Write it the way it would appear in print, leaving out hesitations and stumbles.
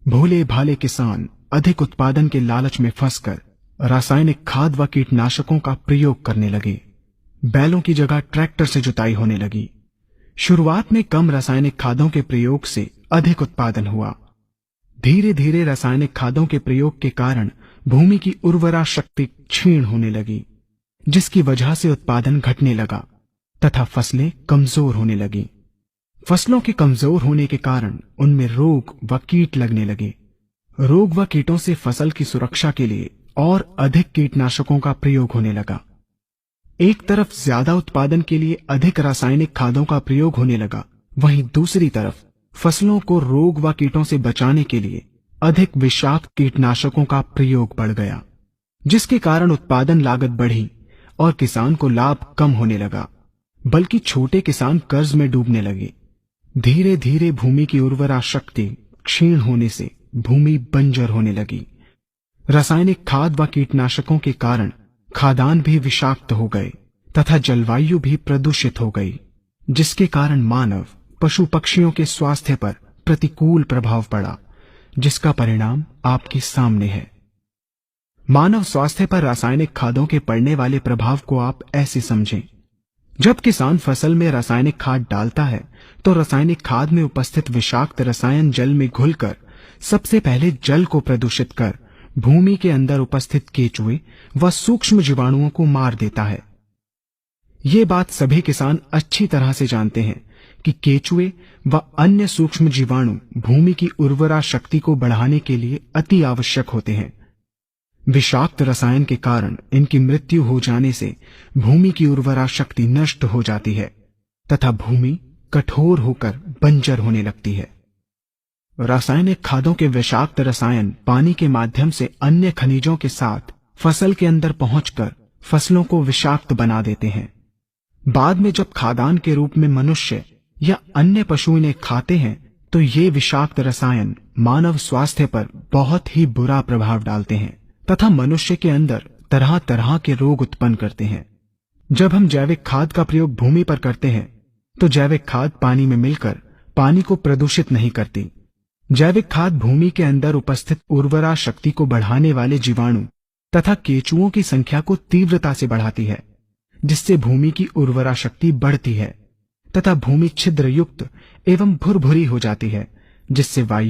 भोले भाले किसान अधिक उत्पादन के लालच में फंसकर रासायनिक खाद व कीटनाशकों का प्रयोग करने लगे। बैलों की जगह ट्रैक्टर से जुताई होने लगी। शुरुआत में कम रासायनिक खादों के प्रयोग से अधिक उत्पादन हुआ। धीरे धीरे रासायनिक खादों के प्रयोग के कारण भूमि की उर्वरा शक्ति क्षीण होने लगी, जिसकी वजह से उत्पादन घटने लगा तथा फसलें कमजोर होने लगी। फसलों के कमजोर होने के कारण उनमें रोग व कीट लगने लगे। रोग व कीटों से फसल की सुरक्षा के लिए और अधिक कीटनाशकों का प्रयोग होने लगा। एक तरफ ज्यादा उत्पादन के लिए अधिक रासायनिक खादों का प्रयोग होने लगा, वहीं दूसरी तरफ फसलों को रोग व कीटों से बचाने के लिए अधिक विषाक्त कीटनाशकों का प्रयोग बढ़ गया, जिसके कारण उत्पादन लागत बढ़ी और किसान को लाभ कम होने लगा, बल्कि छोटे किसान कर्ज में डूबने लगे। धीरे धीरे भूमि की उर्वरा शक्ति क्षीण होने से भूमि बंजर होने लगी। रासायनिक खाद व कीटनाशकों के कारण खाद्यान्न भी विषाक्त हो गए तथा जलवायु भी प्रदूषित हो गई, जिसके कारण मानव पशु पक्षियों के स्वास्थ्य पर प्रतिकूल प्रभाव पड़ा, जिसका परिणाम आपके सामने है। मानव स्वास्थ्य पर रासायनिक खादों के पड़ने वाले प्रभाव को आप ऐसे समझें। जब किसान फसल में रासायनिक खाद डालता है तो रासायनिक खाद में उपस्थित विषाक्त रसायन जल में घुलकर सबसे पहले जल को प्रदूषित कर भूमि के अंदर उपस्थित केचुए व सूक्ष्म जीवाणुओं को मार देता है। ये बात सभी किसान अच्छी तरह से जानते हैं कि केचुए व अन्य सूक्ष्म जीवाणु भूमि की उर्वरा शक्ति को बढ़ाने के लिए अति आवश्यक होते हैं। विषाक्त रसायन के कारण इनकी मृत्यु हो जाने से भूमि की उर्वरा शक्ति नष्ट हो जाती है तथा भूमि कठोर होकर बंजर होने लगती है। रासायनिक खादों के विषाक्त रसायन पानी के माध्यम से अन्य खनिजों के साथ फसल के अंदर पहुंचकर फसलों को विषाक्त बना देते हैं। बाद में जब खाद्यान्न के रूप में मनुष्य या अन्य पशु इन्हें खाते हैं तो ये विषाक्त रसायन मानव स्वास्थ्य पर बहुत ही बुरा प्रभाव डालते हैं तथा मनुष्य के अंदर तरह तरह के रोग उत्पन्न करते हैं। जब हम जैविक खाद का प्रयोग भूमि पर करते हैं तो जैविक खाद पानी में मिलकर पानी को प्रदूषित नहीं करती। जैविक खाद भूमि के अंदर उपस्थित उर्वरा शक्ति को बढ़ाने वाले जीवाणु तथा केचुओं की संख्या को तीव्रता से बढ़ाती है, जिससे भूमि की उर्वरा शक्ति बढ़ती है तथा भूमि छिद्रयुक्त एवं भुरभुरी हो जाती है, जिससे वायु